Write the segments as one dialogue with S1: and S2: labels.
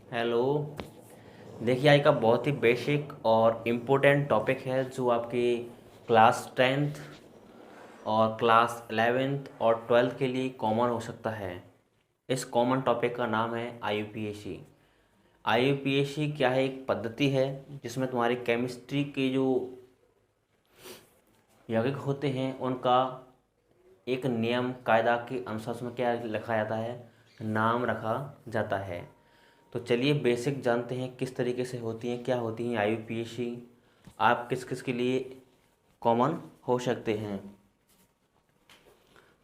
S1: Hello. देखिए, आज का बहुत ही बेसिक और इम्पोर्टेंट टॉपिक है जो आपकी क्लास 10th और क्लास 11th और 12th के लिए कॉमन हो सकता है। इस कॉमन टॉपिक का नाम है आईयूपीएसी। आईयूपीएसी क्या है? एक पद्धति है जिसमें तुम्हारी केमिस्ट्री के जो यौगिक होते हैं उनका एक नियम कायदा के अनुसार उसमें क्या लिखा जाता है, नाम रखा जाता है। तो चलिए बेसिक जानते हैं किस तरीके से होती हैं, क्या होती हैं आईयूपीएसी, आप किस किस के लिए कॉमन हो सकते हैं।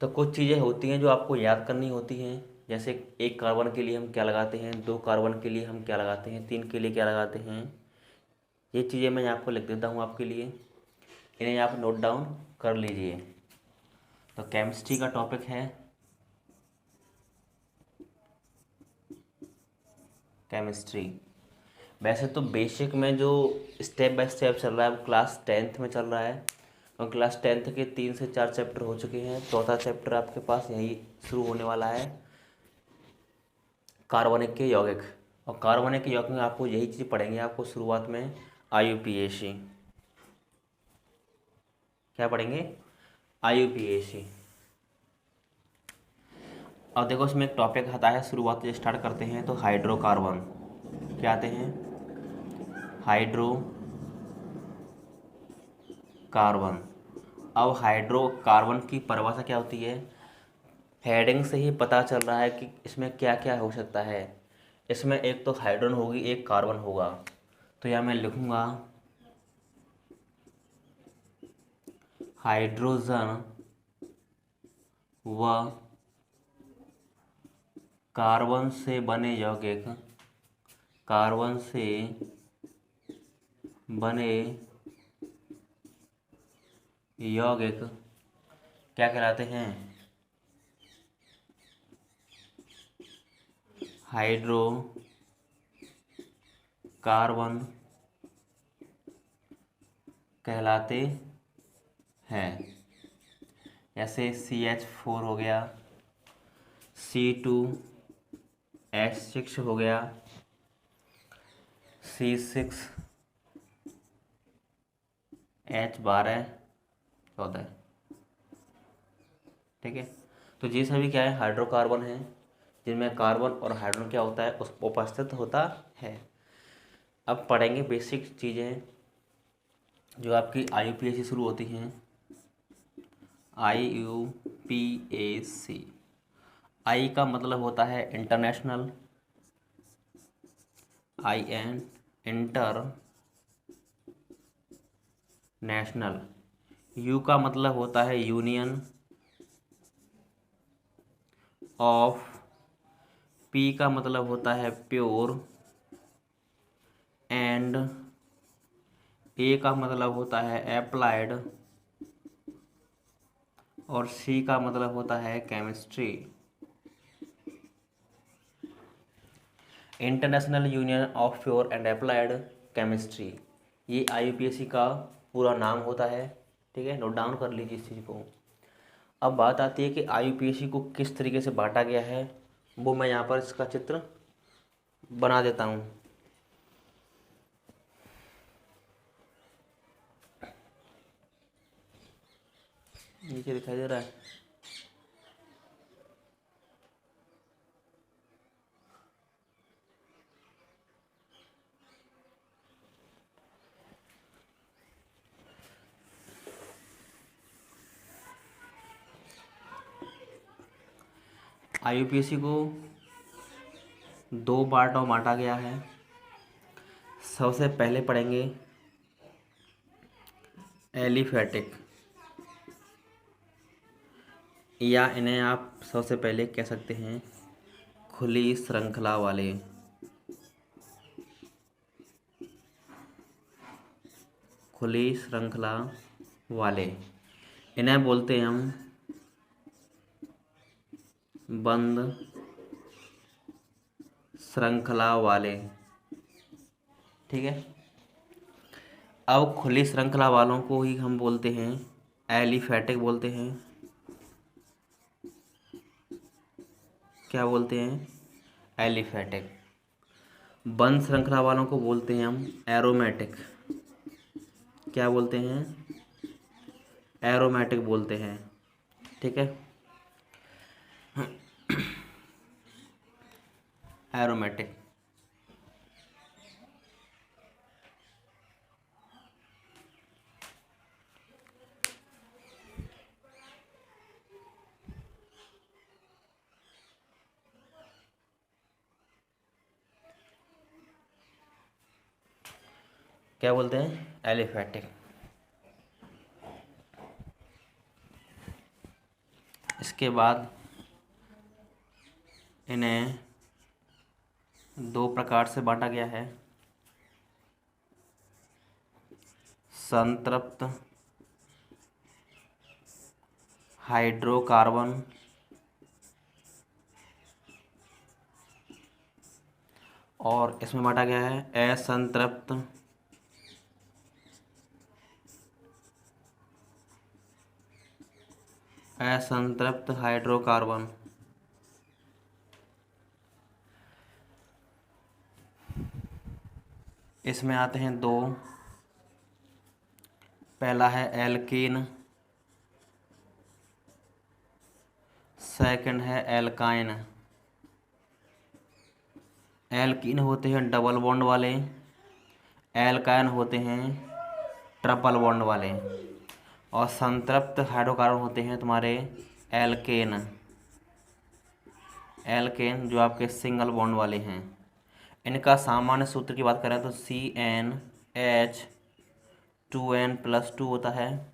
S1: तो कुछ चीज़ें होती हैं जो आपको याद करनी होती हैं, जैसे एक कार्बन के लिए हम क्या लगाते हैं, दो कार्बन के लिए हम क्या लगाते हैं, तीन के लिए क्या लगाते हैं। ये चीज़ें मैं आपको लिख देता हूँ आपके लिए, इन्हें आप नोट डाउन कर लीजिए। तो केमिस्ट्री का टॉपिक है केमिस्ट्री। वैसे तो बेसिक में जो स्टेप बाय स्टेप चल रहा है वो क्लास 10th में चल रहा है, और क्लास 10th के 3 से 4 चैप्टर हो चुके हैं। चौथा चैप्टर आपके पास यही शुरू होने वाला है, कार्बनिक के यौगिक। और कार्बनिक के यौगिक में आपको यही चीज़ पढ़ेंगे आपको शुरुआत में, आईयूपीएसी। क्या पढ़ेंगे? आईयूपीएसी। अब देखो इसमें एक टॉपिक आता है, शुरुआत से स्टार्ट करते हैं तो हाइड्रोकार्बन। क्या आते हैं? हाइड्रोकार्बन। अब हाइड्रोकार्बन की परिभाषा क्या होती है? हेडिंग से ही पता चल रहा है कि इसमें क्या क्या हो सकता है। इसमें एक तो हाइड्रोजन होगी, एक कार्बन होगा। तो यहाँ मैं लिखूँगा हाइड्रोजन व कार्बन से बने यौगिक, कार्बन से बने यौगिक क्या कहलाते हैं? हाइड्रोकार्बन कहलाते हैं। जैसे CH4 हो गया, C2H6 हो गया, C6H12 ठीक है। तो ये सभी क्या है? हाइड्रोकार्बन है, जिनमें कार्बन और हाइड्रोजन क्या होता है, उस उपस्थित होता है। अब पढ़ेंगे बेसिक चीज़ें जो आपकी आईयूपीएसी शुरू होती हैं। आईयूपीएसी, आई का मतलब होता है international, IN inter national. You का मतलब होता है यूनियन ऑफ, पी का मतलब होता है प्योर, एंड ए का मतलब होता है अप्लाइड, और सी का मतलब होता है chemistry. International union of pure and applied chemistry, ये आईयूपीएसी का पूरा नाम होता है। ठीक है, नोट डाउन कर लीजिए इस चीज़ को। अब बात आती है कि आईयूपीएसी को किस तरीके से बांटा गया है, वो मैं यहाँ पर इसका चित्र बना देता हूँ। नीचे दिखाई दे रहा है। आईयूपीएसी को दो पार्टों में बांटा गया है। सबसे पहले पढ़ेंगे एलिफेटिक, या इन्हें आप सबसे पहले कह सकते हैं खुली श्रृंखला वाले। खुली श्रृंखला वाले इन्हें बोलते हैं हम बंद श्रृंखला वाले। ठीक है। अब खुली श्रृंखला वालों को ही हम बोलते हैं एलिफेटिक बोलते हैं। क्या बोलते हैं? एलिफेटिक। बंध श्रृंखला वालों को बोलते हैं हम एरोमेटिक। क्या बोलते हैं? एरोमेटिक बोलते हैं। ठीक है, एरोमेटिक। क्या बोलते हैं? एलिफेटिक। इसके बाद इन्हें दो प्रकार से बांटा गया है, संतृप्त हाइड्रोकार्बन और इसमें बांटा गया है असंतृप्त हाइड्रोकार्बन। इसमें आते हैं दो, पहला है एल्कीन, सेकंड है एल्काइन। एल्कीन होते हैं डबल बॉन्ड वाले, एल्काइन होते हैं ट्रिपल बॉन्ड वाले, और संतृप्त हाइड्रोकार्बन होते हैं तुम्हारे एल्केन। एल्केन जो आपके सिंगल बॉन्ड वाले हैं। इनका सामान्य सूत्र की बात करें तो CnH2n+2 होता है।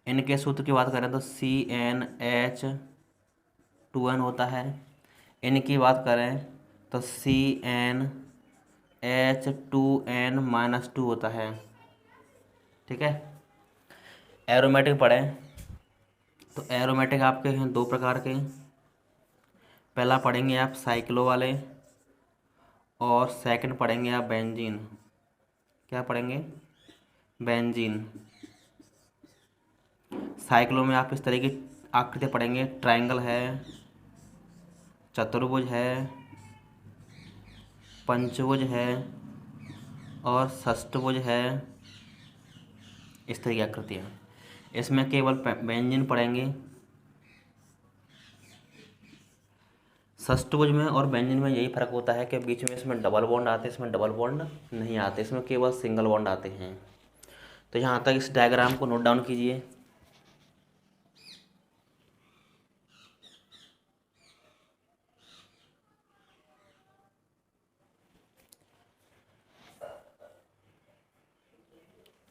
S1: इनके सूत्र की बात करें तो CnH2n होता है। इनकी बात करें तो CnH2n-2 होता है। ठीक है, एरोमेटिक पढ़े तो एरोमेटिक आपके हैं दो प्रकार के। पहला पढ़ेंगे आप साइक्लो वाले और सेकंड पढ़ेंगे आप बेंजीन। क्या पढ़ेंगे? बेंजीन। साइक्लो में आप इस तरह की आकृति पढ़ेंगे, ट्रायंगल है, चतुर्भुज है, पंचभुज है और षष्ठभुज है, इस तरह की आकृतियाँ। इसमें केवल बेंजीन पढ़ेंगे। षष्ठभुज में और बेंजीन में यही फर्क होता है कि बीच में इसमें डबल बॉन्ड आते हैं, इसमें डबल बॉन्ड नहीं आते, इसमें केवल सिंगल बॉन्ड आते हैं। तो यहाँ तक इस डायग्राम को नोट डाउन कीजिए।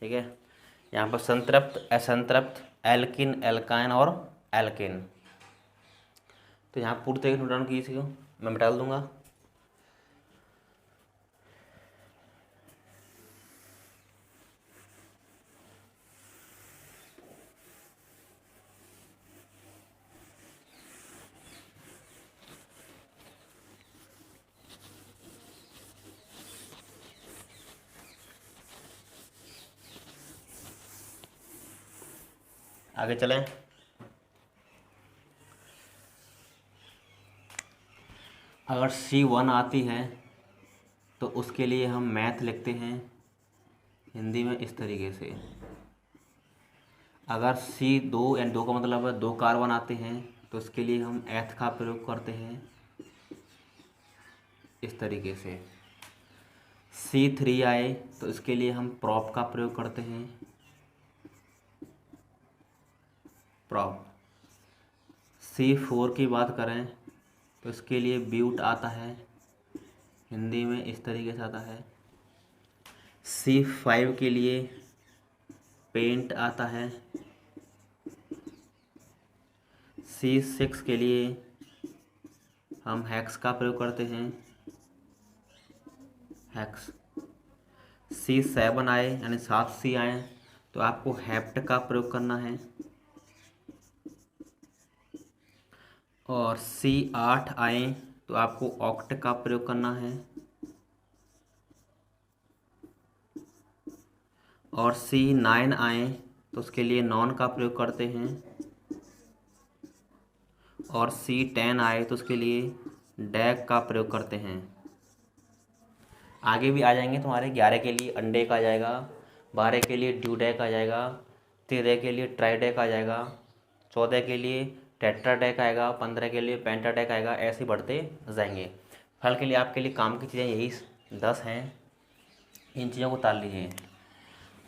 S1: ठीक है, यहाँ पर संतृप्त, असंतृप्त, एल्किन, एल्काइन और एल्केन। तो यहाँ पूरी तरीके नोट डाउन कीजिए, मैं मिटा दूंगा। आगे चलें। अगर C1 आती है तो उसके लिए हम मैथ लिखते हैं हिंदी में इस तरीके से। अगर C2 एंड 2 का मतलब है 2 कार्बन आते हैं तो उसके लिए हम एथ का प्रयोग करते हैं इस तरीके से। C3 आए तो इसके लिए हम प्रॉप का प्रयोग करते हैं, प्रॉप। C4 की बात करें तो इसके लिए ब्यूट आता है, हिंदी में इस तरीके से आता है। C5 के लिए पेंट आता है। C6 के लिए हम हेक्स का प्रयोग करते हैं, हेक्स। C7 आए यानी 7C आए तो आपको हेप्ट का प्रयोग करना है। और C8 आए तो आपको ऑक्ट का प्रयोग करना है। और C9 आए तो उसके लिए नॉन का प्रयोग करते हैं। और C10 आए तो उसके लिए डैग का प्रयोग करते हैं। आगे भी आ जाएंगे तुम्हारे। 11 के लिए अंडे का आ जाएगा, 12 के लिए ड्यूडेक आ जाएगा, 13 के लिए ट्राइडेक आ जाएगा, 14 के लिए टेट्राडेक आएगा, 15 के लिए पेंटाडेक आएगा। ऐसे बढ़ते जाएंगे। फिलहाल के लिए आपके लिए काम की चीज़ें यही 10 हैं, इन चीज़ों को उतार लीजिए।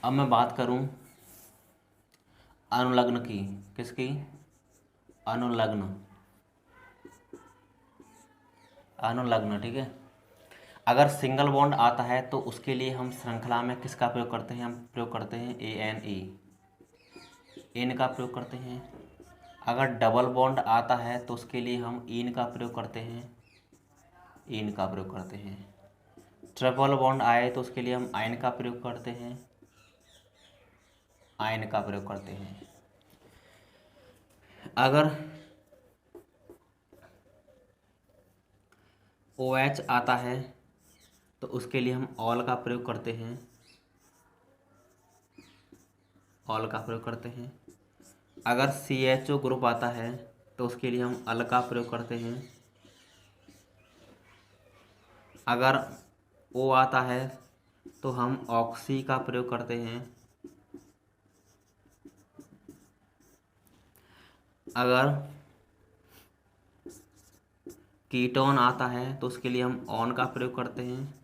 S1: अब मैं बात करूं अनुलग्न की। किसकी? अनुलग्न। अनुलग्न, ठीक है। अगर सिंगल बॉन्ड आता है तो उसके लिए हम श्रृंखला में किसका प्रयोग करते हैं? हम प्रयोग करते हैं ANE, एन का प्रयोग करते हैं। अगर डबल बॉन्ड आता है तो उसके लिए हम इन का प्रयोग करते हैं, इन का प्रयोग करते हैं। ट्रिपल बॉन्ड आए तो उसके लिए हम आयन का प्रयोग करते हैं, आयन का प्रयोग करते हैं। अगर OH आता है तो उसके लिए हम ऑल का प्रयोग करते हैं, ऑल का प्रयोग करते हैं। अगर CHO ग्रुप आता है तो उसके लिए हम अल का प्रयोग करते हैं। अगर O आता है तो हम ऑक्सी का प्रयोग करते हैं। अगर कीटोन आता है तो उसके लिए हम ऑन का प्रयोग करते हैं,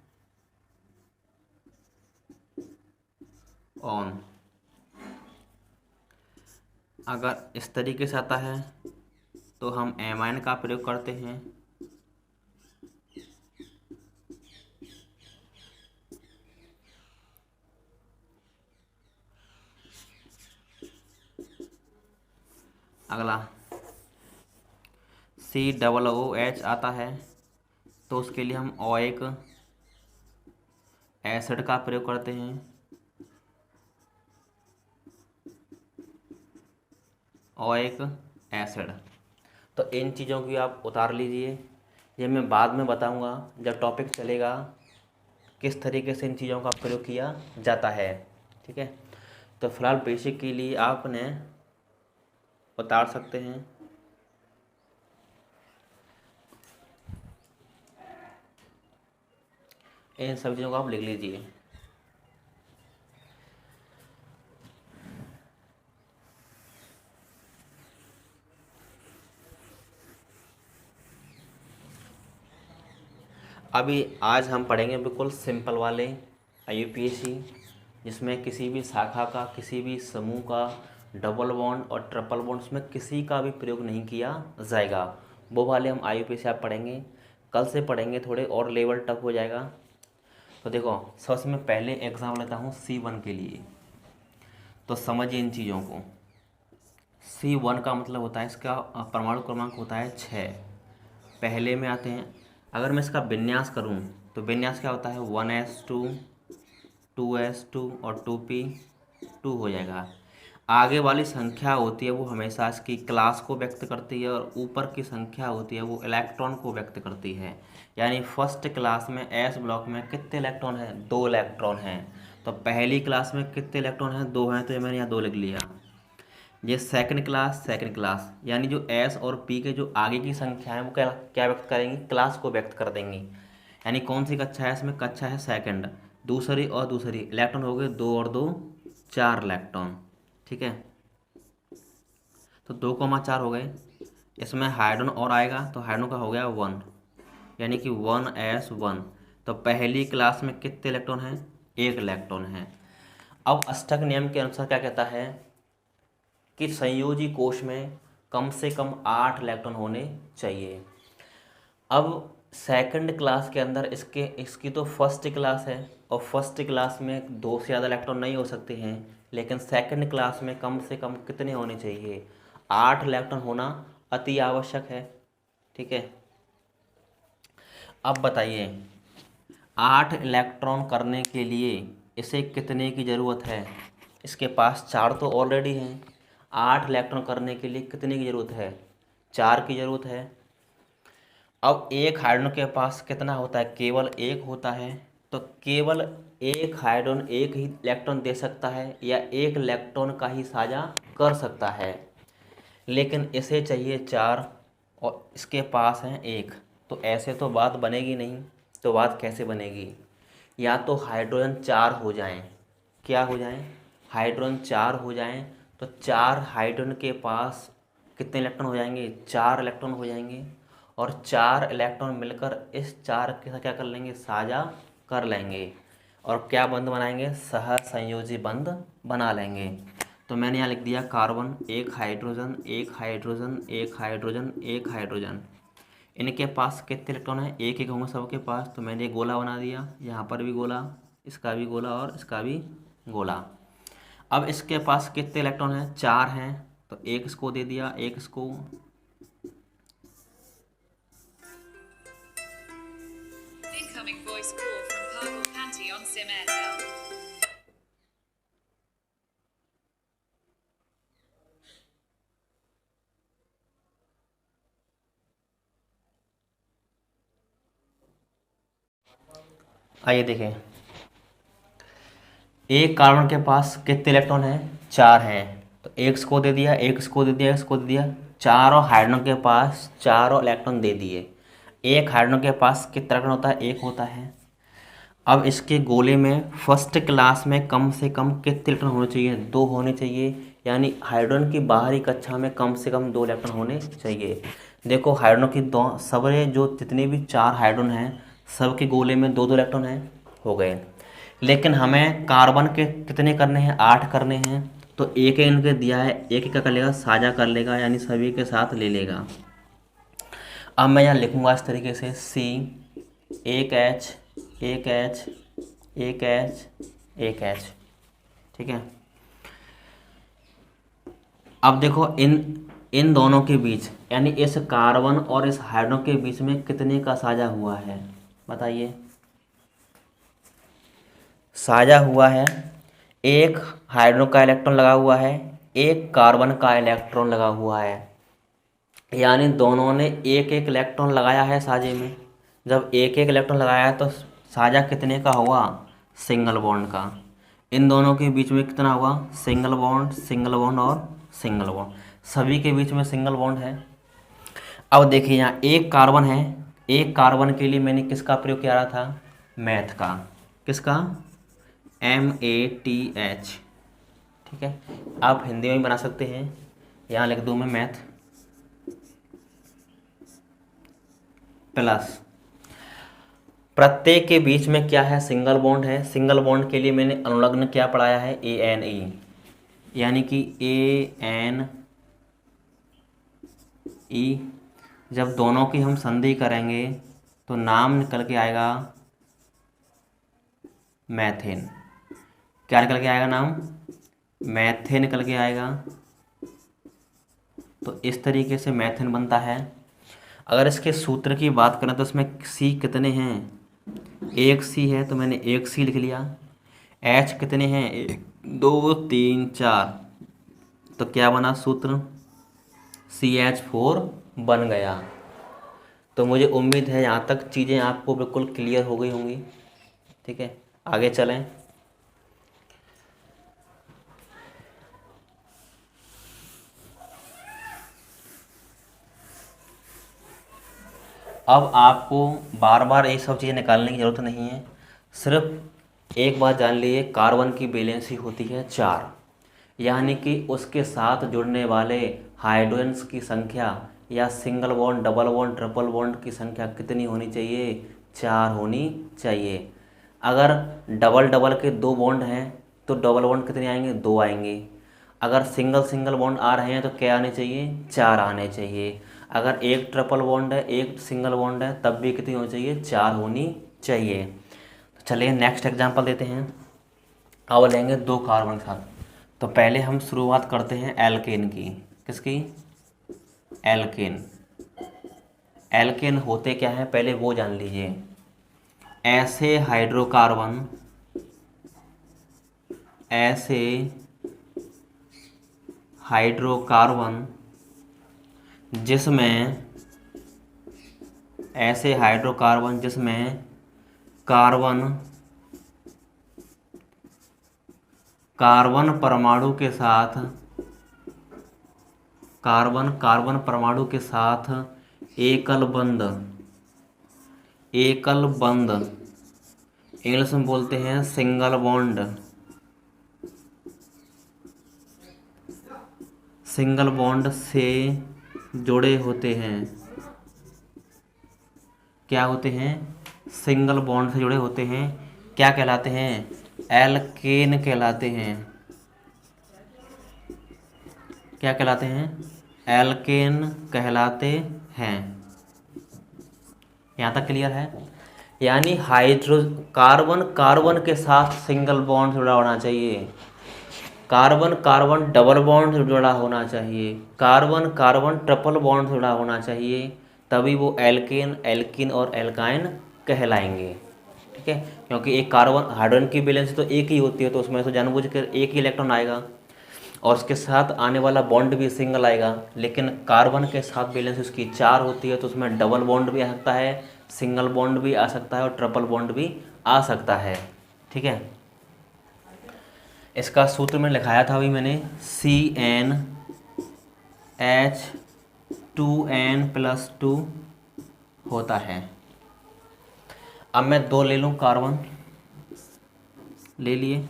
S1: ऑन। अगर इस तरीके से आता है तो हम एमाइन का प्रयोग करते हैं। अगला COOH आता है तो उसके लिए हम ओइक एसिड का प्रयोग करते हैं, ओइक एसिड। तो इन चीज़ों की आप उतार लीजिए। ये मैं बाद में बताऊंगा जब टॉपिक चलेगा किस तरीके से इन चीज़ों का प्रयोग किया जाता है, ठीक है। तो फिलहाल बेसिक के लिए आपने उतार सकते हैं। इन सब चीज़ों को आप लिख लीजिए। अभी आज हम पढ़ेंगे बिल्कुल सिंपल वाले IUPAC, जिसमें किसी भी शाखा का, किसी भी समूह का डबल बॉन्ड और ट्रिपल बॉन्ड उसमें किसी का भी प्रयोग नहीं किया जाएगा। वो वाले हम IUPAC आप पढ़ेंगे। कल से पढ़ेंगे, थोड़े और लेवल टफ हो जाएगा। तो देखो, सबसे मैं पहले एग्जाम लेता हूँ C1 के लिए। तो समझिए इन चीज़ों को। C1 का मतलब होता है, इसका परमाणु क्रमांक होता है 6। पहले में आते हैं। अगर मैं इसका विन्यास करूं तो विन्यास क्या होता है? 1s2 2s2 और 2p2 हो जाएगा। आगे वाली संख्या होती है वो हमेशा इसकी क्लास को व्यक्त करती है, और ऊपर की संख्या होती है वो इलेक्ट्रॉन को व्यक्त करती है। यानी फर्स्ट क्लास में S ब्लॉक में कितने इलेक्ट्रॉन हैं? 2 इलेक्ट्रॉन हैं। तो पहली क्लास में कितने इलेक्ट्रॉन हैं? 2 हैं, तो ये मैंने यहाँ 2 लिख लिया। ये सेकंड क्लास यानी जो S और P के जो आगे की संख्या है वो क्या क्या व्यक्त करेंगी? क्लास को व्यक्त कर देंगी। यानी कौन सी कक्षा है? इसमें कक्षा है सेकंड। दूसरी और दूसरी इलेक्ट्रॉन हो गए 2 और 2 4 इलेक्ट्रॉन, ठीक है। तो 2,4 हो गए। इसमें हाइड्रोजन और आएगा तो हाइड्रोजन का हो गया 1, यानी कि 1s1। तो पहली क्लास में कितने इलेक्ट्रॉन हैं? 1 इलेक्ट्रॉन है। अब अष्टक नियम के अनुसार क्या कहता है कि संयोजी कोश में कम से कम 8 इलेक्ट्रॉन होने चाहिए। अब सेकंड क्लास के अंदर इसकी तो फर्स्ट क्लास है, और फर्स्ट क्लास में 2 से ज़्यादा इलेक्ट्रॉन नहीं हो सकते हैं। लेकिन सेकंड क्लास में कम से कम कितने होने चाहिए? 8 इलेक्ट्रॉन होना अति आवश्यक है, ठीक है। अब बताइए, 8 इलेक्ट्रॉन करने के लिए इसे कितने की ज़रूरत है? इसके पास 4 तो ऑलरेडी हैं। 8 इलेक्ट्रॉन करने के लिए कितने की ज़रूरत है? 4 की ज़रूरत है। अब एक हाइड्रोजन के पास कितना होता है? केवल 1 होता है। तो केवल एक हाइड्रोजन एक ही इलेक्ट्रॉन दे सकता है, या एक इलेक्ट्रॉन का ही साझा कर सकता है। लेकिन इसे चाहिए 4 और इसके पास है 1। तो ऐसे तो बात बनेगी नहीं। तो बात कैसे बनेगी? या तो हाइड्रोजन 4 हो जाएं, क्या हो जाएं, हाइड्रोजन 4 हो जाएं, तो 4 हाइड्रोजन के पास कितने इलेक्ट्रॉन हो जाएंगे, 4 इलेक्ट्रॉन हो जाएंगे, और 4 इलेक्ट्रॉन मिलकर इस 4 के साथ क्या कर लेंगे, साझा कर लेंगे, और क्या बंध बनाएंगे, सहसंयोजी बंध बना लेंगे। तो मैंने यहाँ लिख दिया कार्बन, एक हाइड्रोजन, एक हाइड्रोजन, एक हाइड्रोजन, एक हाइड्रोजन। इनके पास कितने इलेक्ट्रॉन हैं, एक एक होंगे सबके पास। तो मैंने एक गोला बना दिया, यहाँ पर भी गोला, इसका भी गोला और इसका भी गोला। अब इसके पास कितने इलेक्ट्रॉन हैं, 4 हैं, तो एक इसको दे दिया, एक इसको।
S2: Incoming voice call from Purple Panty on SIM Airtel.
S1: आइए देखें, एक कार्बन के पास कितने इलेक्ट्रॉन हैं, 4 हैं, तो एक इसको दे दिया, एक इसको दे दिया, एक इसको दे दिया, चारों हाइड्रोजन के पास चारों इलेक्ट्रॉन दे दिए। एक हाइड्रोजन के पास कितना इलेक्ट्रॉन होता है, एक होता है। अब इसके गोले में फर्स्ट क्लास में कम से कम कितने इलेक्ट्रॉन होने चाहिए, 2 होने चाहिए, यानी हाइड्रोजन की बाहरी कक्षा में कम से कम 2 इलेक्ट्रॉन होने चाहिए। देखो हाइड्रोजन की दो सबरे जो जितने भी 4 हाइड्रोजन हैं सबके गोले में 2 2 इलेक्ट्रॉन हैं, हो गए। लेकिन हमें कार्बन के कितने करने हैं, 8 करने हैं, तो एक एक इनके दिया है, एक एक कर लेगा, साझा कर लेगा, यानी सभी के साथ ले लेगा। अब मैं यहाँ लिखूँगा इस तरीके से, सी, एक एच, एक एच, एक एच, एक एच, ठीक है। अब देखो इन इन दोनों के बीच, यानी इस कार्बन और इस हाइड्रोजन के बीच में कितने का साझा हुआ है, बताइए। साझा हुआ है, एक हाइड्रोजन का इलेक्ट्रॉन लगा हुआ है, एक कार्बन का इलेक्ट्रॉन लगा हुआ है, यानी दोनों ने एक एक इलेक्ट्रॉन लगाया है साझे में। जब एक एक इलेक्ट्रॉन लगाया है तो साझा कितने का हुआ, सिंगल बॉन्ड का। इन दोनों के बीच में कितना हुआ, सिंगल बॉन्ड, सिंगल बॉन्ड और सिंगल बॉन्ड, सभी के बीच में सिंगल बॉन्ड है। अब देखिए यहाँ एक कार्बन है, एक कार्बन के लिए मैंने किसका प्रयोग किया रहा था, मैथ का, किसका, MATH, ठीक है। आप हिंदी में भी बना सकते हैं, यहाँ लिख दूँ मैं मैथ प्लस, प्रत्येक के बीच में क्या है, सिंगल बॉन्ड है। सिंगल बॉन्ड के लिए मैंने अनुलग्न क्या पढ़ाया है, ANE, यानी कि ANE। जब दोनों की हम संधि करेंगे तो नाम निकल के आएगा मैथेन। क्या निकल के आएगा नाम, मैथेन निकल के आएगा। तो इस तरीके से मैथेन बनता है। अगर इसके सूत्र की बात करें तो इसमें सी कितने हैं, एक सी है, तो मैंने एक सी लिख लिया। एच कितने हैं, 1 2 3 4, तो क्या बना सूत्र, CH4 बन गया। तो मुझे उम्मीद है यहाँ तक चीज़ें आपको बिल्कुल क्लियर हो गई होंगी, ठीक है। आगे चलें। अब आपको बार बार ये सब चीज़ें निकालने की ज़रूरत नहीं है, सिर्फ एक बात जान लीजिए, कार्बन की वैलेंसी होती है 4, यानी कि उसके साथ जुड़ने वाले हाइड्रोजन्स की संख्या या single bond, double bond, triple bond की संख्या कितनी होनी चाहिए, 4 होनी चाहिए। अगर डबल डबल के 2 बॉन्ड हैं तो डबल बॉन्ड कितने आएंगे, 2 आएंगे। अगर सिंगल सिंगल बॉन्ड आ रहे हैं तो क्या आने चाहिए, 4 आने चाहिए। अगर एक ट्रिपल बॉन्ड है, एक सिंगल बॉन्ड है, तब भी कितनी होनी चाहिए, 4 होनी चाहिए। तो चलिए नेक्स्ट एग्जांपल देते हैं। अब लेंगे 2 कार्बन के साथ। तो पहले हम शुरुआत करते हैं एल्केन की, किसकी, एल्केन। एल्केन होते क्या हैं, पहले वो जान लीजिए। ऐसे हाइड्रोकार्बन, ऐसे हाइड्रोकार्बन जिसमें, ऐसे हाइड्रोकार्बन जिसमें कार्बन कार्बन परमाणु के साथ, कार्बन परमाणु के साथ एकल बंध इंग्लिश में बोलते हैं सिंगल बॉन्ड। सिंगल बॉन्ड से जुड़े होते हैं, क्या होते हैं? सिंगल बॉन्ड से जुड़े होते हैं, क्या कहलाते हैं? एल्केन कहलाते हैं। क्या कहलाते हैं? एल्केन कहलाते हैं। यहाँ तक क्लियर है? यानी कार्बन कार्बन के साथ सिंगल बॉन्ड जुड़ा होना चाहिए, कार्बन कार्बन डबल बॉन्ड जुड़ा होना चाहिए, कार्बन कार्बन ट्रिपल बॉन्ड जुड़ा होना चाहिए, तभी वो एल्केन, एल्किन और एल्काइन कहलाएंगे। ठीक है, क्योंकि एक कार्बन हाइड्रोजन की वैलेंसी तो एक ही होती है, तो उसमें तो जानबूझकर एक ही इलेक्ट्रॉन आएगा और उसके साथ आने वाला बॉन्ड भी सिंगल आएगा। लेकिन कार्बन के साथ वैलेंसी उसकी 4 होती है, तो उसमें डबल बॉन्ड भी आ सकता है, सिंगल बॉन्ड भी आ सकता है और ट्रिपल बॉन्ड भी आ सकता है। ठीक है, इसका सूत्र में लिखाया था अभी मैंने, CnH2n+2 होता है। अब मैं 2 ले लूँ, कार्बन ले लिए।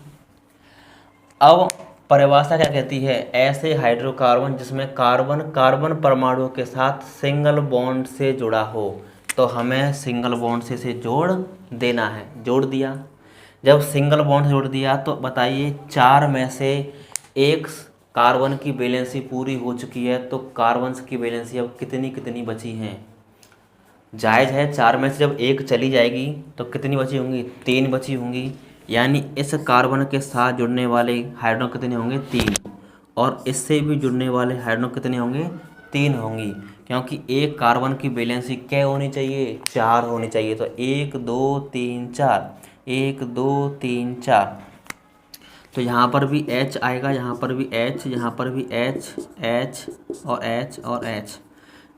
S1: अब परिभाषा क्या कहती है? ऐसे हाइड्रोकार्बन जिसमें कार्बन कार्बन परमाणुओं के साथ सिंगल बॉन्ड से जुड़ा हो, तो हमें सिंगल बॉन्ड से इसे जोड़ देना है। जोड़ दिया, जब सिंगल बॉन्ड जोड़ दिया तो बताइए 4 में से एक कार्बन की वैलेंसी पूरी हो चुकी है, तो कार्बन की वैलेंसी अब कितनी कितनी बची हैं? जायज़ है 4 में से जब एक चली जाएगी तो कितनी बची होंगी? 3 बची होंगी। यानी इस कार्बन के साथ जुड़ने वाले हाइड्रोजन कितने होंगे? 3। और इससे भी जुड़ने वाले हाइड्रोजन कितने होंगे? 3 होंगी, क्योंकि एक कार्बन की वैलेंसी क्या होनी चाहिए? 4 होनी चाहिए। तो 1 2 3 4, 1 2 3 4। तो यहाँ पर भी H आएगा, यहाँ पर भी H, यहाँ पर भी H, H और H और H।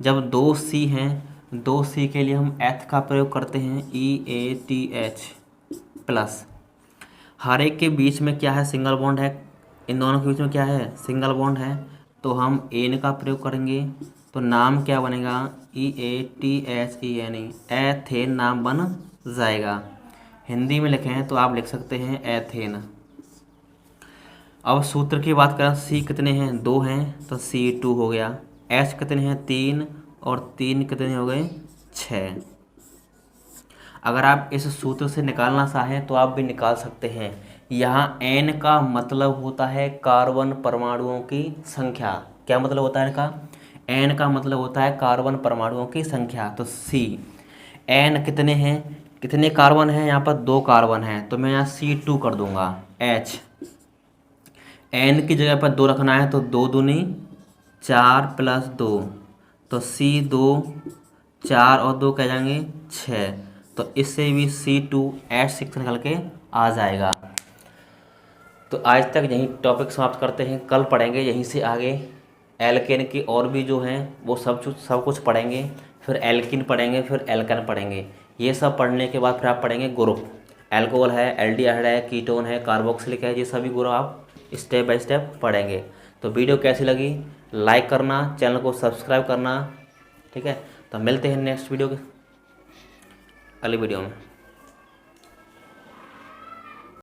S1: जब 2C हैं, 2C के लिए हम H का प्रयोग करते हैं, EATH प्लस। हर एक के बीच में क्या है? सिंगल बॉन्ड है। इन दोनों के बीच में क्या है? सिंगल बॉन्ड है। तो हम एन का प्रयोग करेंगे, तो नाम क्या बनेगा? EATHENE, एथेन नाम बन जाएगा। हिंदी में लिखे हैं तो आप लिख सकते हैं एथेन। अब सूत्र की बात करें, सी कितने हैं? 2 हैं, तो C2 हो गया। H कितने हैं? 3, और 3 कितने हो गए? 6। अगर आप इस सूत्र से निकालना चाहें तो आप भी निकाल सकते हैं। यहाँ N का मतलब होता है कार्बन परमाणुओं की संख्या। क्या मतलब होता है इनका? N का मतलब होता है कार्बन परमाणुओं की संख्या। तो C, N कितने हैं? कितने कार्बन हैं? यहाँ पर 2 कार्बन हैं, तो मैं यहाँ C2 कर दूंगा। H, N की जगह पर 2 रखना है, तो 2 दूनी 4 + 2, तो C2, 4 और 2 कह जाएंगे 6। तो इससे भी C2H6 निकल के आ जाएगा। तो आज तक यहीं टॉपिक समाप्त करते हैं। कल पढ़ेंगे यहीं से आगे एल्केन की और भी जो हैं वो सब कुछ पढ़ेंगे। फिर एल्किन पढ़ेंगे, फिर एल्केन पढ़ेंगे। ये सब पढ़ने के बाद फिर आप पढ़ेंगे ग्रुप। एल्कोहल है, एल्डिहाइड है, कीटोन है, कार्बोक्सिलिक है, ये सभी ग्रुप आप स्टेप बाय स्टेप पढ़ेंगे। तो वीडियो कैसी लगी लाइक करना, चैनल को सब्सक्राइब करना। ठीक है, तो मिलते हैं नेक्स्ट वीडियो के अगली वीडियो में।